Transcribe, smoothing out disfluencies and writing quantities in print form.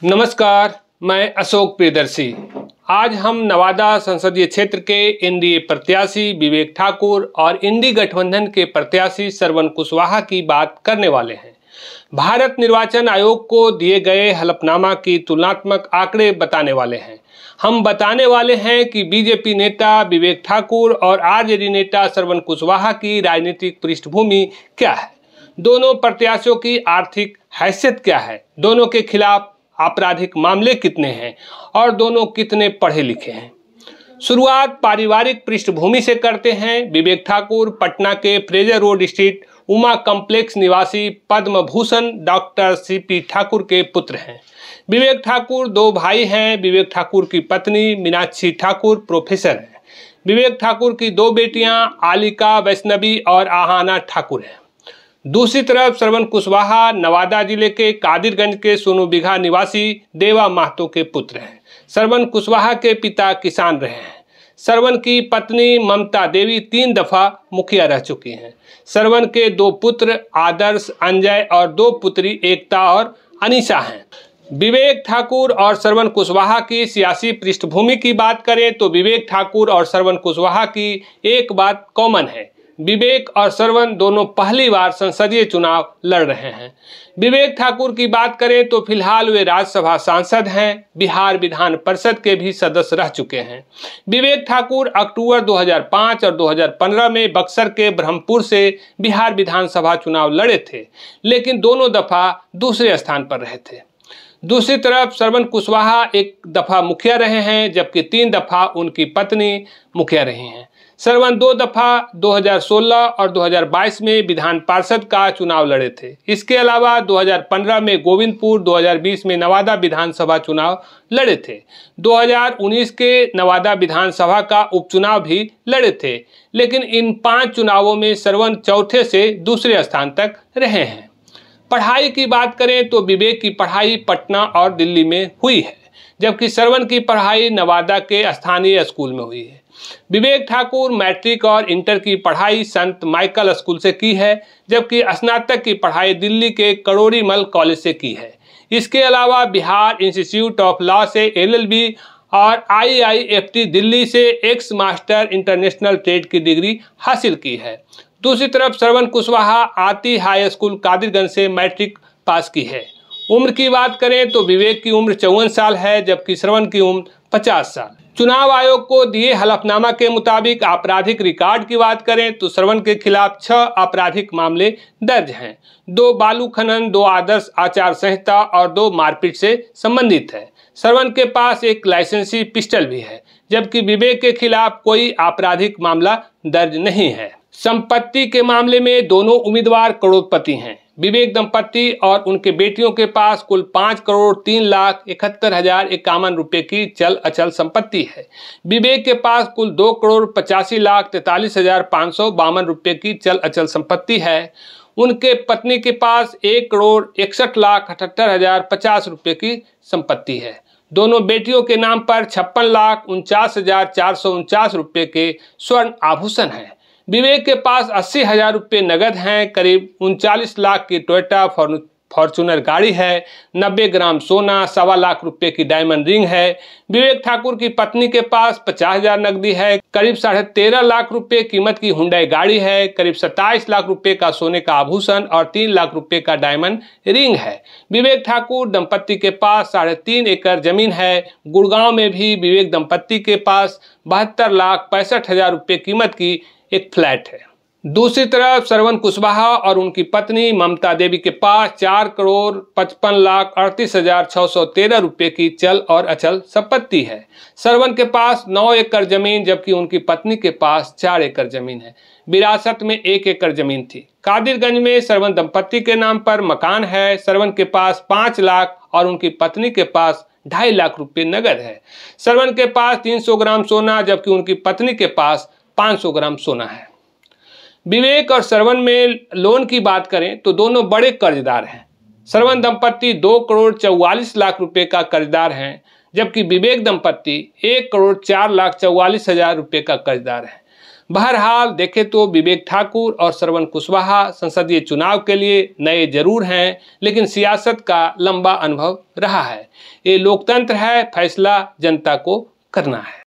नमस्कार, मैं अशोक प्रियदर्शी। आज हम नवादा संसदीय क्षेत्र के एनडीए प्रत्याशी विवेक ठाकुर और इंडी गठबंधन के प्रत्याशी श्रवण कुशवाहा की बात करने वाले हैं। भारत निर्वाचन आयोग को दिए गए हलफनामा की तुलनात्मक आंकड़े बताने वाले हैं। हम बताने वाले हैं कि बीजेपी नेता विवेक ठाकुर और आरजेडी नेता श्रवण कुशवाहा की राजनीतिक पृष्ठभूमि क्या है, दोनों प्रत्याशियों की आर्थिक हैसियत क्या है, दोनों के खिलाफ आपराधिक मामले कितने हैं और दोनों कितने पढ़े लिखे हैं। शुरुआत पारिवारिक पृष्ठभूमि से करते हैं। विवेक ठाकुर पटना के Fraser road street Uma complex निवासी पद्म भूषण डॉक्टर सीपी ठाकुर के पुत्र हैं। विवेक ठाकुर दो भाई हैं। विवेक ठाकुर की पत्नी मीनाक्षी ठाकुर प्रोफेसर हैं। विवेक ठाकुर की दो बेटियां आलिका वैष्णवी और आहाना ठाकुर हैं। दूसरी तरफ श्रवण कुशवाहा नवादा जिले के कादिरगंज के सोनू बिघा निवासी देवा महतो के पुत्र हैं। श्रवण कुशवाहा के पिता किसान रहे हैं। श्रवण की पत्नी ममता देवी 3 दफा मुखिया रह चुकी हैं। श्रवण के 2 पुत्र आदर्श, अंजय और 2 पुत्री एकता और अनीशा हैं। विवेक ठाकुर और श्रवण कुशवाहा की सियासी पृष्ठभूमि की बात करें तो विवेक ठाकुर और श्रवण कुशवाहा की एक बात कॉमन है। विवेक और श्रवण दोनों पहली बार संसदीय चुनाव लड़ रहे हैं। विवेक ठाकुर की बात करें तो फिलहाल वे राज्यसभा सांसद हैं। बिहार विधान परिषद के भी सदस्य रह चुके हैं। विवेक ठाकुर अक्टूबर 2005 और 2015 में बक्सर के ब्रह्मपुर से बिहार विधानसभा चुनाव लड़े थे, लेकिन दोनों दफा दूसरे स्थान पर रहे थे। दूसरी तरफ श्रवण कुशवाहा 1 दफा मुखिया रहे हैं, जबकि 3 दफा उनकी पत्नी मुखिया रही हैं। श्रवण 2 दफा 2016 और 2022 में विधान पार्षद का चुनाव लड़े थे। इसके अलावा 2015 में गोविंदपुर, 2020 में नवादा विधानसभा चुनाव लड़े थे। 2019 के नवादा विधानसभा का उपचुनाव भी लड़े थे, लेकिन इन 5 चुनावों में श्रवण चौथे से दूसरे स्थान तक रहे हैं। पढ़ाई की बात करें तो विवेक की पढ़ाई पटना और दिल्ली में हुई है, जबकि श्रवण की पढ़ाई नवादा के स्थानीय स्कूल में हुई है। विवेक ठाकुर मैट्रिक और इंटर की पढ़ाई संत माइकल स्कूल से की है, जबकि स्नातक की पढ़ाई दिल्ली के करोड़ीमल कॉलेज से की है। इसके अलावा बिहार इंस्टीट्यूट ऑफ लॉ से LLB और IIFT दिल्ली से एक्स मास्टर इंटरनेशनल ट्रेड की डिग्री हासिल की है। दूसरी तरफ श्रवण कुशवाहा आती हाई स्कूल कादिरगंज से मैट्रिक पास की है। उम्र की बात करें तो विवेक की उम्र 54 साल है, जबकि श्रवण की उम्र 50 साल। चुनाव आयोग को दिए हलफनामा के मुताबिक आपराधिक रिकॉर्ड की बात करें तो श्रवण के खिलाफ 6 आपराधिक मामले दर्ज हैं। 2 बालू खनन, 2 आदर्श आचार संहिता और 2 मारपीट से संबंधित है। श्रवण के पास एक लाइसेंसी पिस्टल भी है, जबकि विवेक के खिलाफ कोई आपराधिक मामला दर्ज नहीं है। संपत्ति के मामले में दोनों उम्मीदवार करोड़पति हैं। विवेक दंपति और उनके बेटियों के पास कुल 5,03,71,051 रुपये की चल अचल संपत्ति है। विवेक के पास कुल 2,85,43,552 रुपये की चल अचल संपत्ति है। उनके पत्नी के पास 1,61,78,050 रुपये की संपत्ति है। दोनों बेटियों के नाम पर 56,49,449 रुपये के स्वर्ण आभूषण हैं। विवेक के पास 80,000 रुपये नगद हैं। करीब 39 लाख की टोयोटा फॉर्च्यूनर गाड़ी है। 90 ग्राम सोना, 1.25 लाख रुपये की डायमंड रिंग है। विवेक ठाकुर की पत्नी के पास 50,000 नकदी है। करीब 13.5 लाख रुपये कीमत की हुंडई गाड़ी है। करीब 27 लाख रुपये का सोने का आभूषण और 3 लाख रुपये का डायमंड रिंग है। विवेक ठाकुर दंपति के पास 3.5 एकड़ जमीन है। गुड़गांव में भी विवेक दंपति के पास 72,65,000 रुपये कीमत की एक फ्लैट है। दूसरी तरफ श्रवण कुशवाहा और उनकी पत्नी ममता देवी के पास 4,55,38,613 रुपये की चल और अचल संपत्ति है। श्रवण के पास 9 एकड़ जमीन, जबकि उनकी पत्नी के पास 4 एकड़ जमीन है। विरासत में 1 एकड़ जमीन थी। कादिरगंज में श्रवण दंपति के नाम पर मकान है। श्रवण के पास 5 लाख और उनकी पत्नी के पास 2.5 लाख रुपये नगद है। श्रवण के पास 300 ग्राम सोना, जबकि उनकी पत्नी के पास 500 ग्राम सोना है। विवेक और श्रवण में लोन की बात करें तो दोनों बड़े कर्जदार हैं। श्रवण दंपति 2,44,00,000 रुपये का कर्जदार हैं, जबकि विवेक दंपति 1,04,44,000 रुपये का कर्जदार है। बहरहाल देखें तो विवेक ठाकुर और श्रवण कुशवाहा संसदीय चुनाव के लिए नए जरूर हैं, लेकिन सियासत का लंबा अनुभव रहा है। ये लोकतंत्र है, फैसला जनता को करना है।